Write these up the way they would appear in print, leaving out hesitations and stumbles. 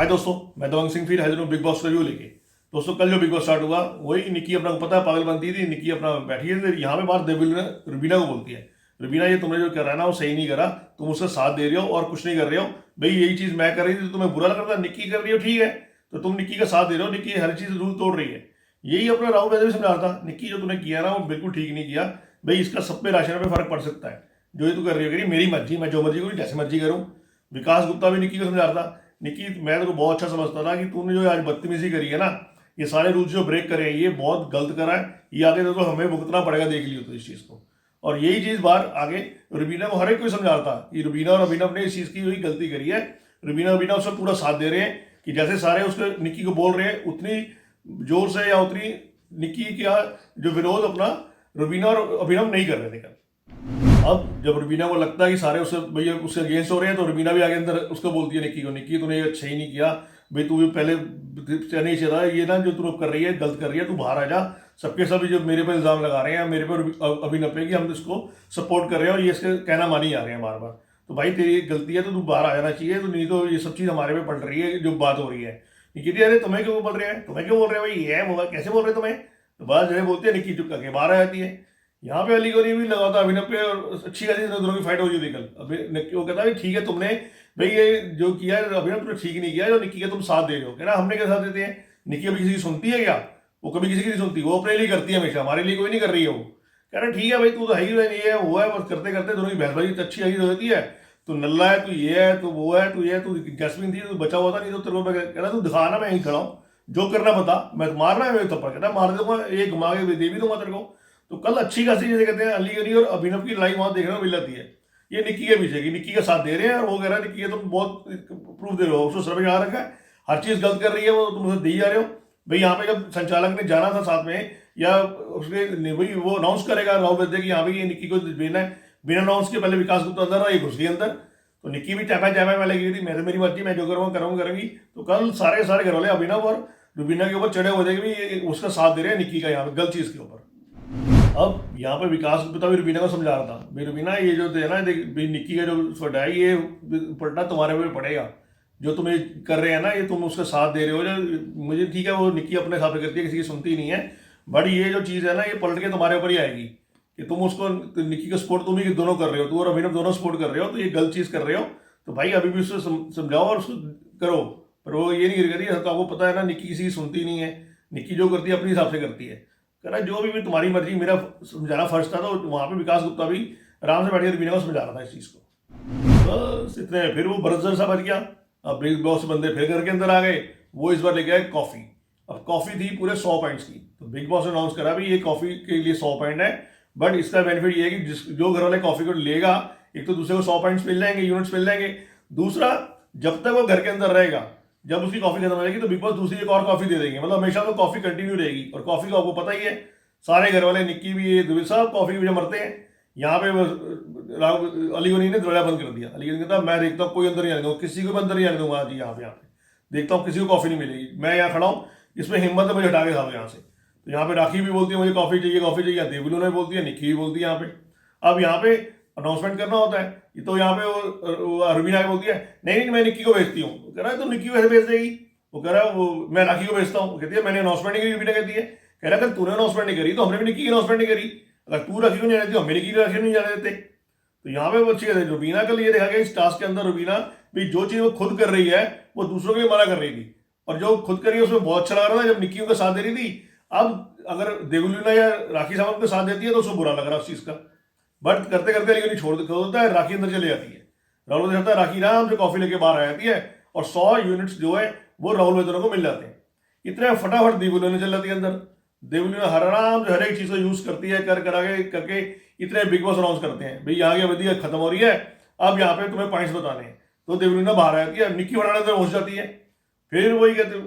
हाय दोस्तों, मैं दबंग सिंह फिर हाजिर हूँ बिग बॉस रिव्यू लेके। दोस्तों कल जो बिग बॉस स्टार्ट हुआ वही निक्की अपना को पता है पागल बनती थी। निक्की अपना बैठी है, यहाँ पे बाहर देवुल रुबीना को बोलती है, रुबीना ये तुमने जो करा ना वो सही नहीं करा, तुम उसका साथ दे रहे हो और कुछ नहीं कर रहे हो। भाई यही चीज मैं कर रही थी तो तुम्हें बुरा लग रहा था, निक्की कर रही हो ठीक है, तो तुम निक्की का साथ दे रहे हो। निक्की हर चीज रूल तोड़ रही है। यही अपना राहुल वैसे भी समझा रहा था, निक्की जो तूने किया ना वो बिल्कुल ठीक नहीं किया। भाई इसका सब पे राशन पे फर्क पड़ सकता है। जो ये तू कर रही हो करी मेरी मर्जी, मैं जो मर्जी करूँ जैसे मर्जी करूँ। विकास गुप्ता भी निक्की को समझा रहा था, निक्की मैं तो बहुत अच्छा समझता था कि तूने जो आज बदतमीजी करी है ना, ये सारे रूल्स जो ब्रेक करे हैं ये बहुत गलत करा है। ये आगे तो हमें भुगतना पड़ेगा, देख लियो तो इस चीज़ को। और यही चीज़ बाहर आगे रुबीना को हर एक कोई समझा रहा था कि रुबीना और अभिनव ने इस चीज़ की वही गलती करी है। रुबीना अभिनव उसका पूरा साथ दे रहे हैं कि जैसे सारे उसके निक्की को बोल रहे हैं उतनी जोर से या उतनी निक्की का जो विरोध अपना रुबीना और अभिनव नहीं कर रहे थे कल। अब जब रुबीना को लगता है कि सारे उससे भैया उससे अगेंस्ट हो रहे हैं तो रुबीना भी आगे अंदर उसको बोलती है निक्की को, निक्की तूने ये अच्छा ही नहीं किया भाई, तू भी पहले नहीं चाहिए था ये ना जो तू कर रही है गलत कर रही है, तू बाहर आ जा। सबके सब जो मेरे पे इल्जाम लगा रहे हैं मेरे पे अभिनव पे कि हम इसको सपोर्ट कर रहे हैं और ये इसके कहना मानी जा रहे हैं बार बार, तो भाई तेरी गलती है तो तू बाहर आ जाना चाहिए। तो नहीं तो ये सब चीज़ हमारे पे पड़ रही है जो बात हो रही है। निक्की थी अरे तुम्हें क्यों बोल रहे हैं, तुम्हें क्यों बोल रहे हैं भाई, ये वो कैसे बोल रहे हैं तुम्हें, तो बात जो है बोलती है निक्की चुप करके बाहर आ जाती है। यहाँ पे अली गौरी भी लगा था अभिनव पे और अच्छी खासी दोनों की फाइट हो रही थी कल। अभी वो कहता है ठीक है तुमने भाई ये जो किया है अभिनव तुमने ठीक नहीं किया, जो निक्की का तुम साथ दे रहे हो। कह रहा हमने क्या साथ देते हैं, निक्की अभी किसी की सुनती है क्या, वो कभी किसी की नहीं सुनती, वो अपने लिए करती है हमेशा, हमारे लिए कोई नहीं कर रही है वो। कह रहा ठीक है भाई तू तो है ही नहीं है वो है, बस करते करते दोनों की बहसबाजी अच्छी आई होती है। तू नल्ला है, तू ये है, तू वो है, तू ये, तू जैस्मिन थी, तू बचा हुआ था, नहीं तो तेरे को कह रहा तू दिखा ना मैं यहीं खड़ा हूँ, जो करना बता, मैं मारना है मेरे थप्पड़, कहता मार दूंगा ये घुमा के दे भी दूंगा तेरे को। तो कल अच्छी खासी जैसे कहते हैं अली गनी और अभिनव की लड़ाई वहां देखने को मिल जाती है। ये निक्की के पीछे की, निक्की का साथ दे रहे हैं और वो कह रहा है निक्की तुम बहुत प्रूफ दे रहे हो, उसको सर पे आ रखा है, हर चीज गलत कर रही है वो, तुम उसे दी जा रहे हो। भाई यहाँ पे जब संचालक ने जाना था साथ में या उसके भाई वो अनाउंस करेगा राहुल वैद्य की यहाँ पे ये निक्की को भेजना है, बिना अनाउंस के पहले विकास गुप्ता अंदर ये घुस गई अंदर, तो निक्की भी टैपा में लगी थी, मैं तो मेरी मर्जी मैं जो करूँगा करूँगी। तो कल सारे घर वाले अभिनव और रुबीना के ऊपर चढ़े हुए थे कि उसका साथ दे रहे हैं निक्की का यहाँ पे गलत चीज के ऊपर। अब यहाँ पे विकास गुप्ता भी रुबीना को समझा रहा था, भाई रुबीना ये जो है ना निक्की का जो फटा है ये पलटा तुम्हारे पे पड़ेगा, जो तुम ये कर रहे हैं ना ये तुम उसका साथ दे रहे हो। जो मुझे ठीक है वो निक्की अपने हिसाब से करती है, किसी की सुनती नहीं है, बट ये जो चीज़ है ना ये पलट के तुम्हारे ऊपर ही आएगी कि तुम उसको तो निक्की का सपोर्ट तुम ही दोनों कर रहे हो, तू और अभिनव दोनों सपोर्ट कर रहे हो, तो ये गलत चीज़ कर रहे हो। तो भाई अभी भी उसको समझाओ और उसको करो, पर वो ये नहीं करी। तो आपको पता है ना निक्की किसी की सुनती नहीं है, निक्की जो करती है अपने हिसाब से करती है। कहना जो भी तुम्हारी मर्जी, मेरा समझाना फर्ज था। तो वहाँ पे विकास गुप्ता भी आराम से बैठ के रुबीना को समझा रहा था इस चीज़ को। बस इतने फिर वो बरसर सा बच गया। अब बिग बॉस बंदे फिर घर के अंदर आ गए, वो इस बार लेके आए कॉफ़ी। अब कॉफ़ी थी पूरे 100 पॉइंट्स की, तो बिग बॉस ने अनाउंस करा भी ये कॉफ़ी के लिए 100 पॉइंट है, बट इसका बेनिफिट ये है कि जो घर वाले कॉफ़ी को लेगा एक तो दूसरे को 100 पॉइंट्स मिल जाएंगे, यूनिट्स मिल जाएंगे। दूसरा जब तक वो घर के अंदर रहेगा, जब उसकी कॉफ़ी खत्म हो जाएगी तो बिग बॉस दूसरी एक और कॉफ़ी दे देंगे, मतलब हमेशा तो कॉफ़ी कंटिन्यू रहेगी। और कॉफ़ी का आपको पता ही है, सारे घर वाले निक्की भी ये सब कॉफ़ी भी मरते हैं। यहाँ पे अली गनी ने दरवाजा बंद कर दिया। अली गनी कहता मैं देखता हूँ कोई अंदर नहीं आने दूंगा, किसी को भी अंदर नहीं आने दूंगा जी। यहाँ पे देखता हूँ किसी को कॉफ़ी नहीं मिलेगी, मैं यहाँ खड़ा हूँ, इसमें हिम्मत है मुझे हटा के खाओ यहाँ से। तो यहाँ पे राखी भी बोलती है मुझे कॉफ़ी चाहिए, देवलू ने बोलती है, निक्की भी बोलती है यहाँ पे। अब यहाँ पे अनाउंसमेंट करना होता है तो यहाँ पे वो रुबीना बोलती है नहीं मैं निक्की को भेजती हूँ। कह रहा है तो निक्की को कैसे भेज देगी, वो कह रहा है वो मैं राखी को भेजता हूँ। कहती है मैंने अनाउंसमेंट नहीं करी, रुबीना कहती है। कह रहा है तूने अनाउंसमेंट नहीं करी तो हमने भी निक्की की अनाउंसमेंट नहीं करी, अगर तू राखी को नहीं जाने देती हम निक्की की राखी नहीं जाने देते। तो यहाँ पे वो अच्छी है रुबीना कल ये देखा गया इस टास्क के अंदर, रुबीना भी जो चीज़ वो खुद कर रही है वो दूसरों के लिए मना कर रही थी, और जो खुद करी उसमें बहुत अच्छा लग रहा था जब निक्की का साथ दे रही थी। अब अगर देवलीना या राखी सावंत का साथ देती है तो उसको बुरा लग रहा है उस चीज़ का, बट करते करते लेकिन छोड़ देता है, राखी अंदर चली जाती है। राहुल देखता है राखी आराम से कॉफी लेके बाहर आ जाती है और 100 यूनिट्स जो है वो राहुल वैद्य को मिल जाते हैं। इतने फटाफट देवलीना चल जाती है अंदर, देवलीना हर आराम से हर एक चीज़ को यूज करती है, करके इतने बिग बॉस अनाउंस करते हैं भाई यहाँ की अवधि खत्म हो रही है, अब यहाँ पे तुम्हें पॉइंट्स बताने हैं। तो देवलीना बाहर आ जाती है, निक्की फटाने अंदर पहुंच जाती है। फिर वही कहते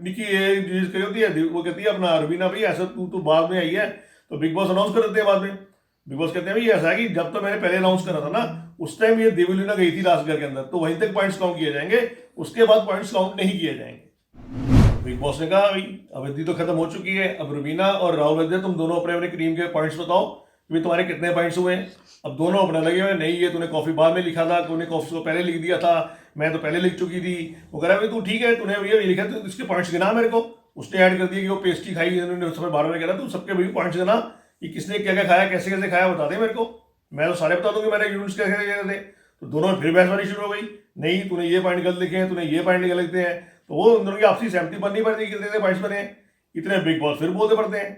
निक्की ये चीज कही होती है, वो कहती है अपना रुबीना भाई ऐसा तू बाद में आई है, तो बिग बॉस अनाउंस कर देते हैं बाद में। बिग बॉस कहते हैं भाई ऐसा है कि जब तक मैंने पहले अनाउंस करा था ना उस टाइम ये देवलीना गई थी लास्ट घर के अंदर, तो वहीं तक पॉइंट्स काउंट किए जाएंगे, उसके बाद पॉइंट्स काउंट नहीं किए जाएंगे। बिग बॉस ने कहा भाई अवधि तो खत्म हो चुकी है, अब रुबीना और राहुल वैद्य तुम दोनों अपने अपने टीम के पॉइंट्स बताओ कि तुम्हारे कितने पॉइंट्स हुए हैं। अब दोनों अपने लगे हुए नहीं ये तूने कॉफी बाद में लिखा था, तूने कॉफी को पहले लिख दिया था, मैं तो पहले लिख चुकी थी। वो कह रहा भाई तू ठीक है, तूने भैया ये लिखा तो इसके पॉइंट्स गिना मेरे को। उसने ऐड कर दिया कि वो पेस्ट्री खाई, उन्होंने उस समय बार बार कह रहा तू सबके भाई पॉइंट्स गिना कि किसने क्या क्या खाया, कैसे कैसे खाया, बता दे मेरे को, मैं तो सारे बता दूंगी मैंने यूनिट्स कैसे कैसे थे। तो दोनों में फिर बहसबाजी शुरू हो गई, नहीं तूने ये पॉइंट गलत लिखे हैं, तूने ये पॉइंट गलत लिखे हैं। तो वो उन दोनों की आपसी सहमति बननी पड़ती है कितने पॉइंट्स बने हैं। इतने बिग बॉस फिर बोलते पड़ते हैं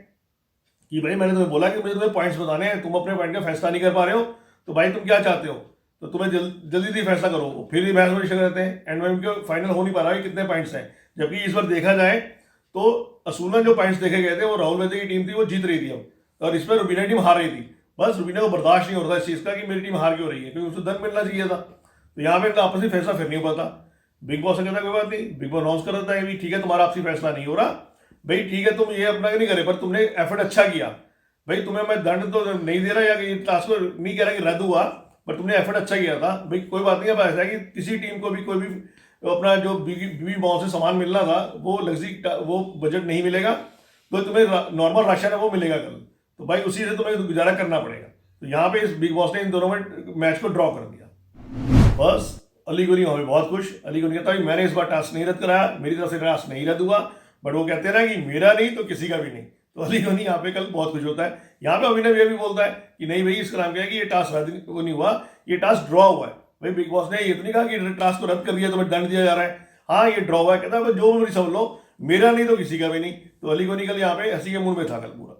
कि भाई मैंने तुम्हें बोला कि मुझे तुम्हें पॉइंट्स बताने हैं, तुम अपने पॉइंट का फैसला नहीं कर पा रहे हो, तो भाई तुम क्या चाहते हो, तो तुम्हें जल्दी से फैसला करो। फिर भी बहसबाजी शुरू करते हैं, एंड में उनके फाइनल हो नहीं पा रहा है कितने पॉइंट्स हैं। जबकि इस बार देखा जाए तो असूलन जो पॉइंट्स देखे गए थे वो राहुल वैद्य की टीम थी, वो जीत रही थी अब, और इसमें रुबीना टीम हार रही थी। बस रुबीना को बर्दाश्त नहीं हो रहा इस चीज़ का कि मेरी टीम हार क्यों रही है, क्योंकि उसे दंड मिलना चाहिए था। तो यहाँ पे आपस में फैसला फिर नहीं हो पाता। बिग बॉस से कहता कोई बात नहीं, बिग बॉस अनाउंस कर देता है भी ठीक है तुम्हारा आपसी फैसला नहीं हो रहा, भाई ठीक है तुम ये अपना नहीं करे, पर तुमने एफर्ट अच्छा किया, भाई तुम्हें मैं दंड तो नहीं दे रहा या ये टास्क नहीं कह रहा कि रद्द हुआ, पर तुमने एफर्ट अच्छा किया था, भाई कोई बात नहीं। अब ऐसा है कि किसी टीम को भी कोई भी अपना जो बीवी बॉस से सामान मिलना था वो लग्जरी वो बजट नहीं मिलेगा, तो तुम्हें नॉर्मल राशन है वो मिलेगा कल, तो भाई उसी से तुम्हें गुजारा करना पड़ेगा। तो यहाँ पे इस बिग बॉस ने इन दोनों में मैच को ड्रॉ कर दिया। बस अली गोनी वहाँ पे बहुत खुश। अली गोनी कहता है मैंने इस बार टास्क नहीं रद्द कराया, मेरी तरफ से टास्क नहीं रद्द हुआ, बट वो कहते हैं ना कि मेरा नहीं तो किसी का भी नहीं। तो अली गोनी यहाँ पे कल बहुत खुश होता है। यहाँ पे अभिनव ये भी बोलता है कि नहीं भाई इसका नाम क्या है कि ये टास्क रद्द वो नहीं हुआ, ये टास्क ड्रॉ हुआ है। भाई बिग बॉस ने ये तो नहीं कहा कि टास्क को रद्द कर दिया तुम्हें दंड दिया जा रहा है, हाँ ये ड्रॉ हुआ है। कहता है जो भी समझ लो, मेरा नहीं तो किसी का भी नहीं। तो अली गोनी कल यहाँ पे हंसी के मूड में था कल पूरा।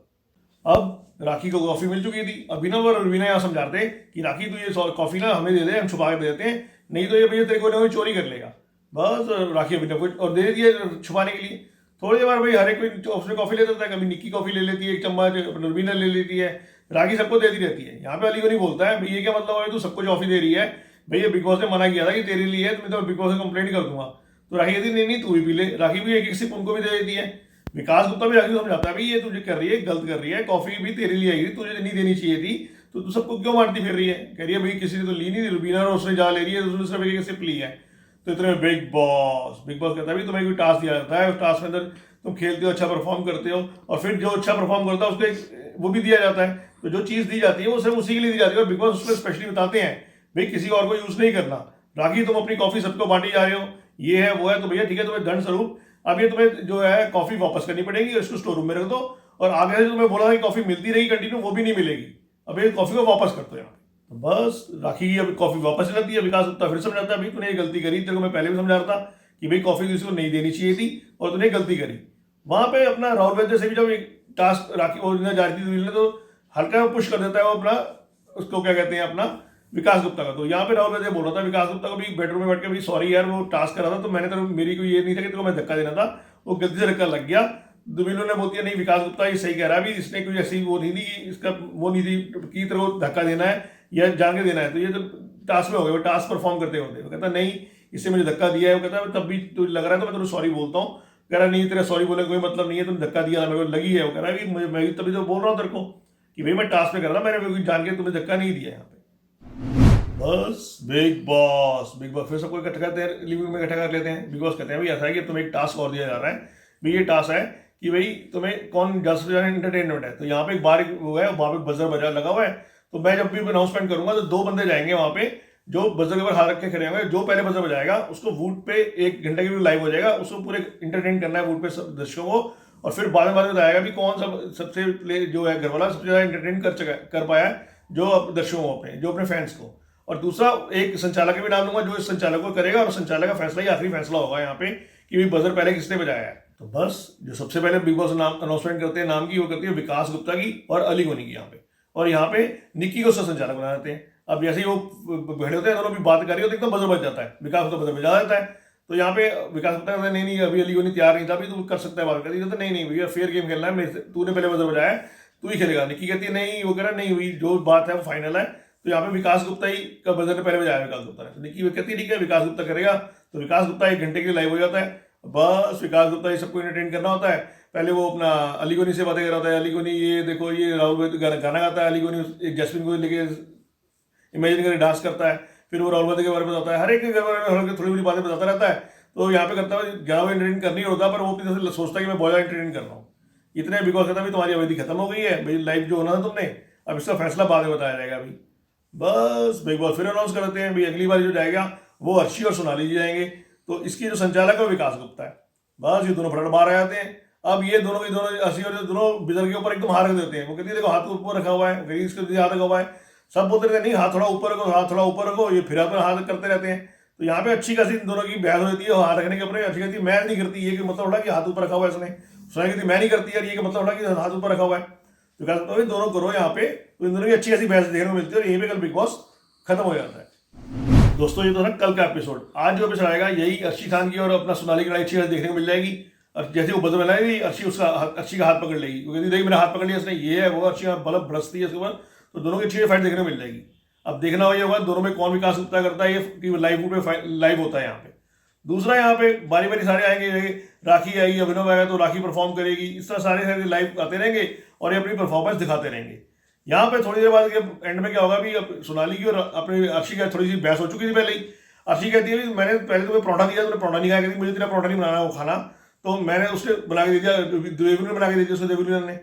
अब राखी को कॉफी मिल चुकी थी। अभिनव और रवीना यहाँ समझाते कि राखी तू ये कॉफी ना हमें दे दे, हम छुपा के दे देते हैं, नहीं तो ये भैया तेरे को चोरी कर लेगा। बस राखी अभिनव को और दे दिए छुपाने के लिए। थोड़ी देर बाद भाई हर एक कोई उसमें कॉफी ले लेता है, कभी निक्की कॉफी ले लेती है एक चम्मच, रवीना ले लेती है, राखी सबको देती रहती है। यहाँ पे अली गोनी बोलता है भाई ये क्या मतलब है, तू सबको कॉफी दे रही है, भैया बिग बॉस ने मना किया था कि तेरे लिए है, तो मैं तो बिग बॉस से कंप्लेंट कर दूंगा। तो राखी कहती नहीं तू भी पी ले। राखी भी एक सिप उनको भी दे देती है। विकास गुप्ता भी राखी को समझाता है भाई ये तुझे कर रही है, गलत कर रही है, कॉफी भी तेरे लिए आई थी, तुझे नहीं देनी चाहिए थी, तो तू सबको क्यों मारती फिर रही है। कह रही है भाई किसी ने तो ली नहीं थी, रुबीना और उसने जा ले रही है, तो उसने सिर्फ एक सिप ली है। तो इतने बिग बॉस कहता है भाई तुम्हें कोई टास्क दिया जाता है, उस टास्क में अंदर तुम खेलते हो, अच्छा परफॉर्म करते हो, और फिर जो अच्छा परफॉर्म करता है उसको वो भी दिया जाता है। तो जो चीज़ दी जाती है वो सिर्फ उसी के लिए दी जाती है, और बिग बॉस उसमें स्पेशली बताते हैं भाई किसी और को यूज़ नहीं करना। राखी तुम अपनी कॉफी सबको बांटी जा रहे हो, ये है वो है, तो भैया ठीक है तुम्हें दंड स्वरूप अब ये तुम्हें जो है कॉफी वापस करनी पड़ेगी, इसको स्टोर रूम में रख दो, और आगे से तुम्हें बोला कि कॉफी मिलती रही कंटिन्यू, वो भी नहीं मिलेगी, अब ये कॉफी को वापस कर दो यहाँ। तो बस राखी की अभी कॉफी वापस लेती है। विकास गुप्ता फिर समझाता है भाई तूने ये गलती करी, तेरे को मैं पहले भी समझा रहा था कि भाई कॉफी किसी को नहीं देनी चाहिए थी और तूने गलती करी। वहां पे अपना राहुल वैद्य से भी जब एक टास्क राखी और जा रही थी तो हल्का पुश कर देता है वो अपना, उसको क्या कहते हैं अपना विकास गुप्ता का। तो यहाँ पे राहुल वैद्य बोल रहा था विकास गुप्ता को भी बेडरूम में बैठ के भाई सॉरी यार वो टास्क कर रहा था, तो मैंने तो मेरी कोई ये नहीं था कि तेरे को मैं धक्का देना था, वो गलती से धक्का लग गया। दुबिलो ने बोलती है नहीं विकास गुप्ता ये सही कह रहा है, भी इसने कोई ऐसी वो नहीं थी, इसका वो नहीं थी कि तेरे को धक्का देना है या जान के देना है, तो ये तो टास्क में हो गया, वो टास्क परफॉर्म करते होते। वो कहता नहीं इससे मुझे धक्का दिया है, वो कहता है तब भी तुझे लग रहा है तो मैं तेरे सॉरी बोलता हूँ। कह रहा नहीं तेरा सॉरी बोले कोई मतलब नहीं है, तुमने धक्का दिया मेरे को लगी है। वो कह रहा है मुझे मैं तभी तो बोल रहा हूँ तेरे को कि भाई मैं टास्क में कर रहा, मैंने जान के तुम्हें धक्का नहीं दिया यहाँ पे। बस बिग बॉस फिर सबको इकट्ठा करते हैं, लिविंग में इकट्ठा कर लेते हैं। बिग बॉस कहते हैं भाई ऐसा है कि तुम्हें एक टास्क और दिया जा रहा है, भाई ये टास्क है कि भाई तुम्हें कौन जस्ट एंटरटेनमेंट है। तो यहाँ पे एक बार वो है, वहाँ पे बजर बजा लगा हुआ है, तो मैं जब भी अनाउंसमेंट करूंगा तो दो बंदे जाएंगे वहाँ पे जो बजर के ऊपर हाथ रख के खड़े होंगे, जो पहले बजर बजाएगा उसको वूट पे 1 घंटे के लिए लाइव हो जाएगा, उसको पूरे इंटरटेन करना है वूट पे दर्शकों को, और फिर बाद में बताएगा भी कौन सबसे प्ले जो है घर वाला सबसे ज्यादा इंटरटेन कर पाया है जो दर्शकों को अपने जो अपने फैंस को। और दूसरा एक संचालक भी डाल दूंगा जो इस संचालक को करेगा, और संचालक का फैसला ही आखिरी फैसला होगा यहाँ पे कि भाई बजर पहले किसने बजाया है। तो बस जो सबसे पहले बिग बॉस नाम अनाउंसमेंट करते हैं नाम की, वो करती है विकास गुप्ता की और अली गोनी की यहाँ पे, और यहाँ पे निक्की को संचालक बना देते हैं। अब जैसे ही वो भड़े होते हैं दोनों भी बात कर रही होती है, एकदम बजर बज जाता है, विकास गुप्ता बजर बजा देता है। तो यहाँ पे विकास गुप्ता कहता है नहीं अभी अली गोनी तैयार नहीं था, अभी तू कर सकता है बात कर दी, तो नहीं भैया फेयर गेम खेलना है, तूने पहले बजर बजाया है तू ही खेलेगा। निक्की कहती है नहीं, वो कह रहा नहीं हुई जो बात है वो फाइनल है। तो यहाँ पे विकास गुप्ता ही का बजर ने पहले बजाया विकास गुप्ता ने, तो निक्की कहती है ठीक है विकास गुप्ता करेगा। तो विकास गुप्ता 1 घंटे के लिए लाइव हो जाता है। बस विकास गुप्ता ये सबको एंटरटेन करना होता है। पहले वो अपना अली गोनी से बातें कर रहा होता है, अली गोनी ये देखो ये राहुल गाना गाता है, अली गोनी एक जैस्मिन को लेके इमेजिन करके डांस करता है, फिर वो राहुल वैद्य के बारे में बताता है, हर एक के बारे में थोड़ी बड़ी बातें बताता रहता है। तो यहाँ पे करता है ज्यादा एंटरटेन करनी होता, पर वो अपनी तरफ से सोचता है कि मैं बहुत ज्यादा एंटरटेन कर रहा हूँ। इतने बिकॉज कहता है तुम्हारी अवधि खत्म हो गई है भाई, लाइव जो होना था तुमने, अब इसका फैसला बाद में बताया जाएगा अभी। बस बिग बॉस फिर अनाउंस कर देते हैं भाई अगली बार जो जाएगा वो अर्शी और सोनाली जी जाएंगे। तो इसकी जो संचालक है वो विकास गुप्ता है। बस ये दोनों फटफट बाहर आ जाते हैं। अब ये दोनों के दोनों अर्शी और दोनों बिजल के ऊपर एकदम हाथ रख देते हैं। वो कहती है देखो हाथ ऊपर रखा हुआ है, कहीं इसके हाथ रखा हुआ है। सब बोलते रहते हैं नहीं हाथ थोड़ा ऊपर रखो, हाथ थोड़ा ऊपर रखो। ये फिर अपना हाथ करते रहते हैं। तो यहाँ पे अच्छी खासी दोनों की बहस हो जाती है हाथ रखने के ऊपर। अच्छी कहती है मैं नहीं करती, ये कि मतलब थोड़ा कि हाथ ऊपर रखा हुआ है इसने। सोनाली कहती मैं नहीं करती यार, ये कि मतलब थोड़ा कि हाथ ऊपर रखा हुआ है। तो कहते हैं दोनों करो यहाँ पे। तो इन दोनों की अच्छी खासी बहस देखने को मिलती है और यहीं पे कल बिग बॉस खत्म हो जाता है। दोस्तों ये तो ना कल का एपिसोड। आज जो एपिसोड आएगा यही अर्शी खान की और अपना सोनाली की लड़ाई अच्छी खासी देखने को मिल जाएगी। और जैसे वो बदल मिलाएगी अर्शी अर्शी का हाथ पकड़ लेगी, क्योंकि देखिए मेरा हाथ पकड़ लिया इसने, ये है वो। अर्शी बल्ब बरसती है उसके ऊपर। तो दोनों की अच्छी फाइट देखने को मिल जाएगी। अब देखना हो ये होगा दोनों में कौन विकास गुप्ता करता है, ये लाइव पे लाइव होता है यहाँ पे। दूसरा यहाँ पे बारी बारी सारे आएंगे, राखी आई, अभिनव आएगा तो राखी परफॉर्म करेगी। इस तरह सारे सारे लाइव आते रहेंगे और ये अपनी परफॉर्मेंस दिखाते रहेंगे। यहाँ पे थोड़ी देर बाद एंड में क्या होगा भी, सोनाली की और अपनी अर्शी की थोड़ी सी बहस हो चुकी थी पहले ही। अर्शी कहती है मैंने पहले तुम्हें परोठा दिया, तुमने परोठा नहीं खाया, कहती मुझे तेरा परोठा नहीं बनाना वो खाना, तो मैंने उसके बना के दे दिया, देवली ने बना के दे दिया उसको, देवली ने।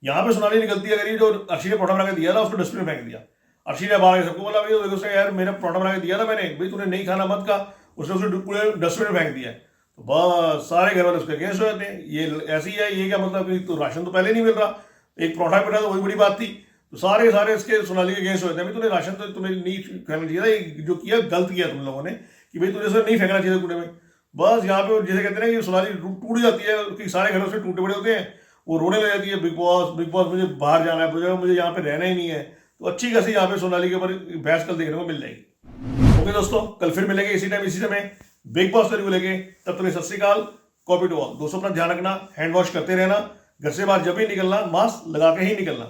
यहाँ पे सोनाली निकलती है, अगर जो अर्शी ने परोठा बना के दिया था उसको डस्टबिन में फेंक दिया। अर्शी ने बाहर सबको बोला भाई देखो उसने यार मेरा परोठा बना के दिया था मैंने, भाई तूने नहीं खाना मत खा। उसने उसे पूरे डस्टबिन में फेंक दिया। तो बस सारे घर वाले उसके अगेंस्ट हो जाते हैं। ये ऐसी है, ये क्या मतलब कि तो राशन तो पहले नहीं मिल रहा, एक परोठा मिला तो वही बड़ी बात थी। तो सारे इसके सोनाली के अगेंस्ट हो जाते हैं, भाई तूने राशन तो तुम्हें नहीं फेंकना चाहिए था, ये जो किया गलत किया तुम लोगों ने, कि भाई तुझे नहीं फेंकना चाहिए कूड़े में। बस यहाँ पे जैसे कहते हैं कि सोनाली टूट जाती है, उसके सारे घरों से टूटे पड़े होते हैं, वो रोने लग जाती है बिग बॉस मुझे बाहर जाना है, मुझे यहाँ पे रहना ही नहीं है। तो अच्छी खासी यहाँ पे सोनाली के ऊपर बहस कल देखने को मिल जाएगी। ओके दोस्तों, कल फिर मिलेंगे इसी टाइम इसी समय बिग बॉस रिव्यू लेके। तब तक सत श्री अकाल, कॉपी टू ऑल। दोस्तों अपना ध्यान रखना, हैंड वॉश करते रहना, घर से बाहर जब भी निकलना मास्क लगा के ही निकलना।